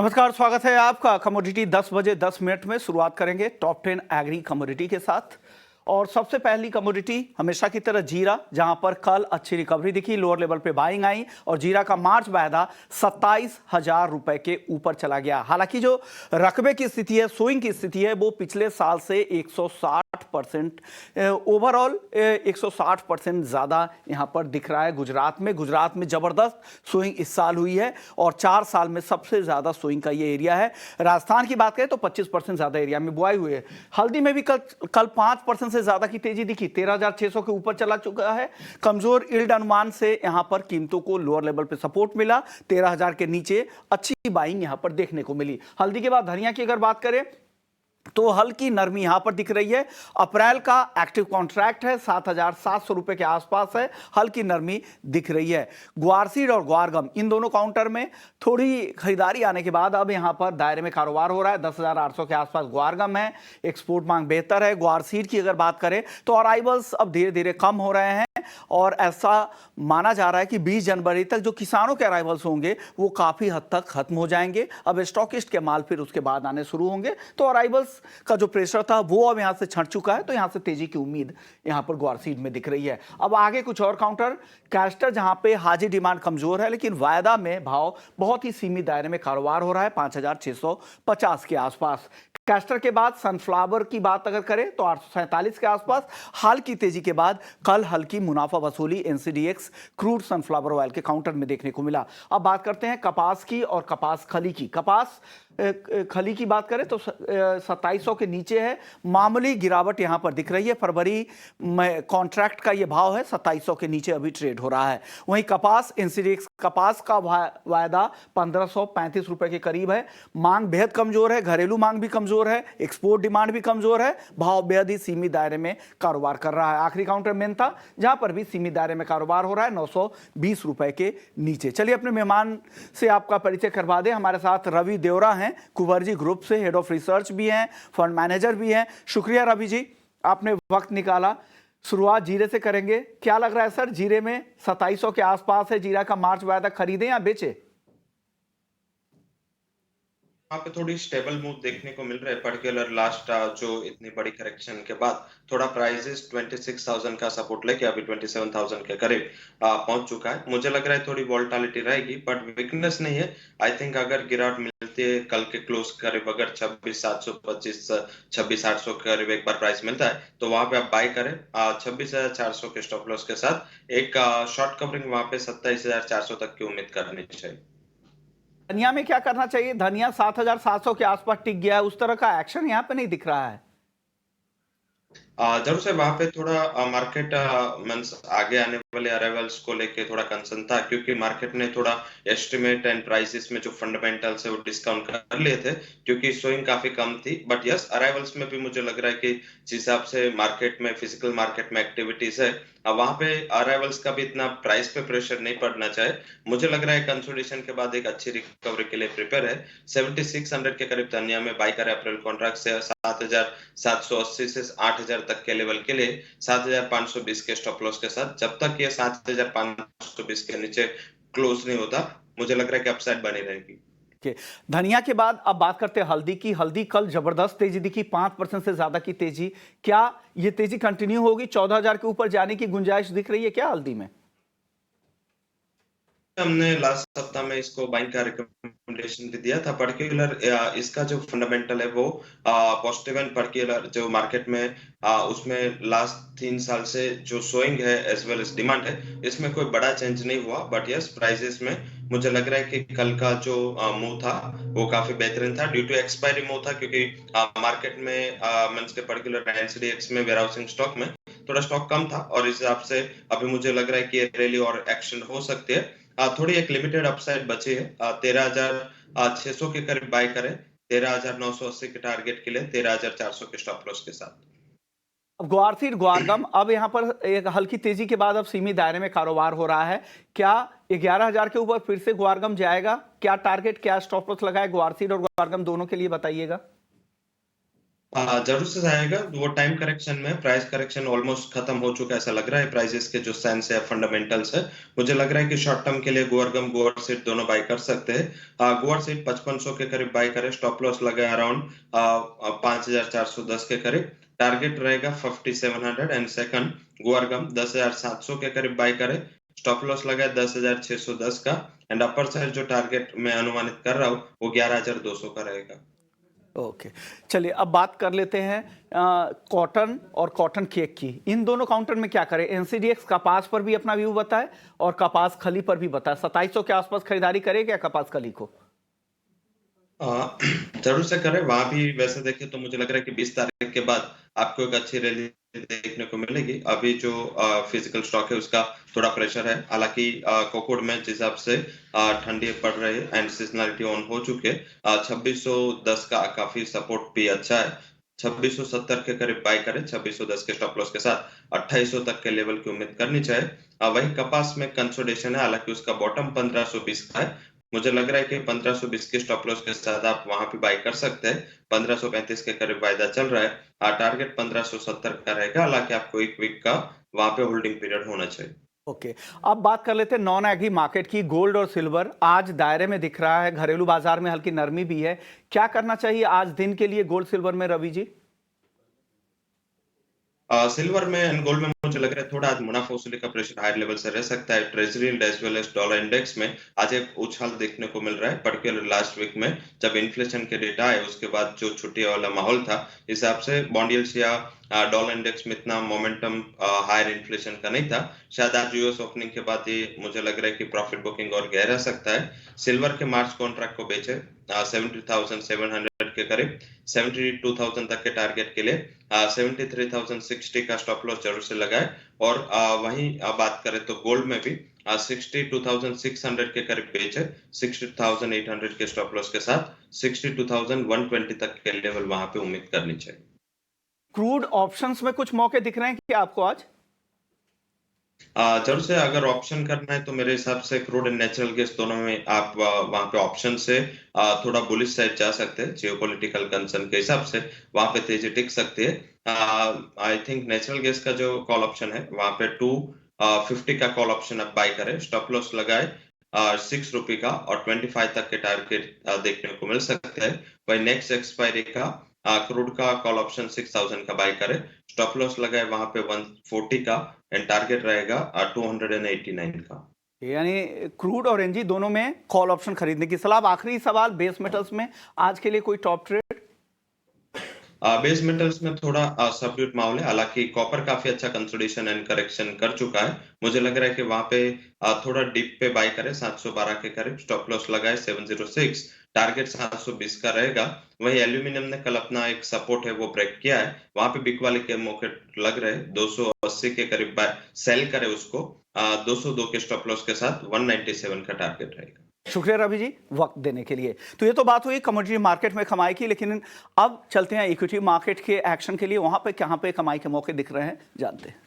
नमस्कार, स्वागत है आपका। कमोडिटी 10 बजे 10 मिनट में शुरुआत करेंगे टॉप 10 एग्री कमोडिटी के साथ। और सबसे पहली कमोडिटी हमेशा की तरह जीरा, जहां पर कल अच्छी रिकवरी दिखी, लोअर लेवल पे बाइंग आई और जीरा का मार्च वायदा 27,000 रुपए के ऊपर चला गया। हालांकि जो रकबे की स्थिति है, स्विंग की स्थिति है, वो पिछले साल से 160% ओवरऑल 160% ज्यादा यहां पर दिख रहा है। गुजरात में जबरदस्त स्विंग इस साल हुई है और 4 साल में सबसे ज्यादा स्विंग का ये एरिया है। राजस्थान की बात करें तो 25% ज्यादा एरिया में बुआई हुई है। हल्दी में भी कल 5% से ज्यादा की तेजी दिखी, 13,600 के ऊपर चला चुका है। कमजोर यील्ड अनुमान से यहां पर कीमतों को लोअर लेवल पे सपोर्ट मिला, 13,000 के नीचे अच्छी बाइंग यहां पर देखने को मिली। हल्दी के बाद धनिया की अगर बात करें तो हल्की नरमी यहां पर दिख रही है। अप्रैल का एक्टिव कॉन्ट्रैक्ट है 7,700 रुपए के आसपास है, हल्की नरमी दिख रही है। ग्वारसीड और ग्वारगम इन दोनों काउंटर में थोड़ी खरीदारी आने के बाद अब यहां पर दायरे में कारोबार हो रहा है। 10,800 के आसपास ग्वारगम है, एक्सपोर्ट मांग बेहतर है। ग्वारसीड की अगर बात करें तो अराइवल्स अब धीरे धीरे कम हो रहे हैं और ऐसा माना जा रहा है कि 20 जनवरी तक जो किसानों के अराइवल्स होंगे वो काफी हद तक खत्म हो जाएंगे। अब स्टॉकिस्ट के माल फिर उसके बाद आने शुरू होंगे, तो अराइवल्स का जो प्रेशर था वो अब यहां से छंट चुका है, तो यहां से तेजी की उम्मीद यहां पर ग्वारसीड में दिख रही है। अब आगे कुछ और काउंटर कैस्टर, जहां पे हाजिर डिमांड कमजोर है लेकिन वायदा में भाव बहुत ही सीमित दायरे में कारोबार हो रहा है, 5,650 के आसपास। कैस्टर के बाद सनफ्लावर की बात अगर करें तो 847 के आसपास। हाल की तेजी के बाद कल हल्की मुनाफा वसूली एनसीडीएक्स क्रूड सनफ्लावर ऑयल के काउंटर में देखने को मिला। अब बात करते हैं कपास की और कपास खली की। कपास खली की बात करें तो 2700 के नीचे है, मामूली गिरावट यहां पर दिख रही है। फरवरी में कॉन्ट्रैक्ट का यह भाव है 2700 के नीचे अभी ट्रेड हो रहा है। वहीं कपास एनसीडीएक्स कपास का वायदा 1535 रुपए के करीब है। मांग बेहद कमजोर है, घरेलू मांग भी कमजोर है, एक्सपोर्ट डिमांड भी कमजोर है, भाव बेहद ही सीमित दायरे में कारोबार कर रहा है। आखिरी काउंटर मेंथा, जहां पर भी सीमित दायरे में कारोबार हो रहा है, 920 रुपए के नीचे। चलिए अपने मेहमान से आपका परिचय करवा दें। हमारे साथ रवि देवरा हैं, कुवर्जी ग्रुप से हेड ऑफ रिसर्च भी हैं, फंड मैनेजर भी हैं। शुक्रिया रवि जी, आपने वक्त निकाला। शुरुआत जीरे से करेंगे। क्या लग रहा है सर, जीरे में 2700 के आसपास है, जीरा का मार्च वायदा खरीदें या बेचे? वहाँ पे थोड़ी स्टेबल मूव देखने को मिल रहा है, पर्टिकुलर लास्ट जो इतनी बड़ी करेक्शन के बाद थोड़ा प्राइसेस 26,000 का सपोर्ट लेके अभी 27,000 के करीब पहुंच चुका है। मुझे लग रहा है थोड़ी वॉलेटिलिटी रहेगी बट वीकनेस नहीं है। आई थिंक अगर गिरावट मिलती है कल के क्लोज करीब, अगर 26,725 26,800 के करीब एक बार प्राइस मिलता है तो वहां पे आप बाय करें 26,400 के स्टॉप लॉस के साथ। एक शॉर्ट कवरिंग वहां पे 27,400 तक की उम्मीद करनी चाहिए। धनिया में क्या करना चाहिए? धनिया 7,700 के आसपास टिक गया है, उस तरह का एक्शन यहां पे नहीं दिख रहा है। जरूर से वहां पे थोड़ा मार्केट मींस आगे आने वाले अराइवल्स को लेके थोड़ा कंसर्न था, क्योंकि मार्केट ने थोड़ा एस्टिमेट एंड प्राइसेस में जो फंडामेंटल्स है वो डिस्काउंट कर लिए थे, क्योंकि स्विंग काफी कम थी। बट यस, अराइवल्स में भी मुझे लग रहा है कि जिस हिसाब से मार्केट में फिजिकल मार्केट में एक्टिविटीज है, वहां पे अराइवल्स का भी इतना प्राइस पे प्रेशर नहीं पड़ना चाहिए। मुझे लग रहा है कंसोलिडेशन के बाद एक अच्छी रिकवरी के लिए प्रिपेयर है। 7600 के करीब धनिया में बाई करे अप्रैल कॉन्ट्रैक्ट से 7,780 से 8,000 तक के लेवल के लिए 7,520 के स्टॉप लॉस के साथ। जब तक ये 7,520 के नीचे क्लोज नहीं होता, मुझे लग रहा है कि अपसाइड बनी रहेगी। धनिया के बाद अब बात करते हैं हल्दी की। हल्दी कल जबरदस्त तेजी दिखी, 5% से ज्यादा की तेजी। क्या ये तेजी कंटिन्यू होगी? 14,000 के ऊपर जाने की गुंजाइश दिख रही है क्या हल्दी में? हमने लास्ट सप्ताह में इसको बाइंग का रिकमेंडेशन भी दिया था। पर्टिकुलर इसका जो फंडामेंटल है वो पॉजिटिव एंड पर्टिकुलर जो मार्केट में उसमें लास्ट 3 साल से जो सोइंग है एज वेल एज डिमांड है, इसमें कोई बड़ा चेंज नहीं हुआ। बट यस, प्राइसेस में मुझे लग रहा है कि कल का जो मूव था वो काफी बेहतरीन था, ड्यू टू एक्सपायरी मूव था, क्योंकि मार्केट में मींस के पर्टिकुलर एनसीडीएक्स में वेयरहाउसिंग स्टॉक में थोड़ा स्टॉक कम था और इस हिसाब से अभी मुझे लग रहा है कि ये रैली और एक्शन हो सकती है। थोड़ी एक लिमिटेड अपसाइड बची है। 13,600 के करीब बाय करें, 13,980 के टारगेट के लिए 13,400 के स्टॉप लॉस के साथ। अब ग्वारसीड ग्वारगम अब यहां पर एक हल्की तेजी के बाद अब सीमित दायरे में कारोबार हो रहा है। क्या 11,000 के ऊपर फिर से ग्वारगम जाएगा? क्या टारगेट, क्या स्टॉप लॉस लगाए ग्वारसीड और ग्वारगम दोनों के लिए, बताइएगा। जरूर से जाएगा। वो टाइम करेक्शन में प्राइस करेक्शन ऑलमोस्ट खत्म हो चुका है ऐसा लग रहा है। प्राइसेस के जो साइंस है फंडामेंटल्स है, मुझे लग रहा है कि शॉर्ट टर्म के लिए गोअरगम गोअर सीट दोनों बाय कर सकते हैं। गोअर सीट 5500 के करीब बाय करें, स्टॉप लॉस लगा अराउंड 5410 के करीब, टारगेट रहेगा 5700 एंड सेकंड गोअरगम 10700 के करीब बाय करें, स्टॉप लॉस लगा 10610 का एंड अपर साइड जो टारगेट मैं अनुमानित कर रहा हूँ वो 11200 का रहेगा। ओके, चलिए अब बात कर लेते हैं कॉटन और कॉटन केक की। इन दोनों काउंटर में क्या करें? एनसीडीएक्स कपास पर भी अपना व्यू बताए और कपास खली पर भी बताए। 2700 के आसपास खरीदारी करे क्या कपास खली को? जरूर से करें। वहां भी वैसे देखें तो मुझे लग रहा है कि 20 तारीख के बाद आपको एक अच्छी रैली देखने को मिलेगी। अभी जो फिजिकल स्टॉक है उसका थोड़ा प्रेशर है, हालांकि कोकोड में जिस हिसाब से ठंडी पड़ रही है एंड सीजनलिटी ऑन हो चुके, 2610 का काफी सपोर्ट भी अच्छा है। 2670 के करीब बाय करें, 2610 के स्टॉप लॉस के साथ 2800 तक के लेवल की उम्मीद करनी चाहिए। वही कपास में कंसोलिडेशन है, हालांकि उसका बॉटम 1520 का है। मुझे लग रहा है कि 1520 के स्टॉप लॉस के साथ आप वहां पे बाय कर सकते हैं। 1535 के करीब वायदा चल रहा है, टारगेट 1570 का रहेगा, हालांकि आपको एक वीक का वहां पे होल्डिंग पीरियड होना चाहिए। ओके, अब बात कर लेते हैं नॉन एग्री मार्केट की। गोल्ड और सिल्वर आज दायरे में दिख रहा है, घरेलू बाजार में हल्की नरमी भी है। क्या करना चाहिए आज दिन के लिए गोल्ड सिल्वर में, रवि जी? सिल्वर में एंड गोल्ड में मुझे लग रहा है थोड़ा आज मुनाफा वसूली का प्रेशर हायर लेवल से रह सकता है। Treasury as well as dollar index में आज एक उछाल देखने को मिल रहा है, पर्टिकुलर लास्ट वीक में जब इन्फ्लेशन के डेटा आए उसके बाद जो छुट्टी वाला माहौल था, हिसाब से बॉन्ड यील्ड्स या डॉलर इंडेक्स में इतना मोमेंटम हायर इन्फ्लेशन का नहीं था। शायद आज यूएस ओपनिंग के बाद ये मुझे लग रहा है कि प्रॉफिट बुकिंग और गहरा सकता है। सिल्वर के मार्च कॉन्ट्रैक्ट को बेचे 70,700 के करीब, 72,000 तक के टारगेट के लिए 73,060 का स्टॉप लॉस जरूर से लगाए। और वहीं बात करें तो गोल्ड में भी 62,600 के करीब बेचे, 60,800 के स्टॉप लॉस के साथ 62,120 तक के लेवल वहां पे उम्मीद करनी चाहिए। क्रूड ऑप्शंस में कुछ मौके दिख रहे हैं क्या आपको आज? जरूर से अगर ऑप्शन करना है तो मेरे हिसाब से क्रूड एंड नेचुरल गैस दोनों में आप वहां पे ऑप्शन से थोड़ा बुलिश साइड जा सकते हैं। जियोपॉलिटिकल कंसर्न के हिसाब से वहां पे तेजी टिक सकती है। आई थिंक नेचुरल गैस का जो कॉल ऑप्शन है वहां पे 250 का कॉल ऑप्शन आप बाय करें, स्टॉप लॉस लगाए 6 रुपए का और 25 तक के टारगेट देखने को मिल सकते हैं। वही नेक्स्ट एक्सपायरी का क्रूड का कॉल ऑप्शन 6000 का बाय करें, स्टॉप लॉस लगाए वहां पे 140 का एंड टारगेट रहेगा 289 का। यानी क्रूड और एनजी दोनों में कॉल ऑप्शन खरीदने की सलाह। अब आखिरी सवाल, बेस मेटल्स में आज के लिए कोई टॉप ट्रेड? बेस मेटल्स में थोड़ा सबड्यूट माहौल है, हालांकि कॉपर काफी अच्छा कंसोलिडेशन एंड करेक्शन कर चुका है। मुझे लग रहा है कि वहां पे थोड़ा डिप पे बाय करें 712 के करीब, स्टॉप लॉस लगाए 706, टारगेट 720 का रहेगा। वही एल्यूमिनियम ने कल अपना एक सपोर्ट है वो ब्रेक किया है, वहां पे बिक वाले के मौके लग रहे 280 के करीब बाय सेल करे उसको, 202 के स्टॉप लॉस के साथ 197 का टारगेट रहेगा। शुक्रिया रवि जी वक्त देने के लिए। तो ये तो बात हुई कमोडिटी मार्केट में कमाई की, लेकिन अब चलते हैं इक्विटी मार्केट के एक्शन के लिए। वहां पे कहां पे कमाई के मौके दिख रहे हैं जानते हैं।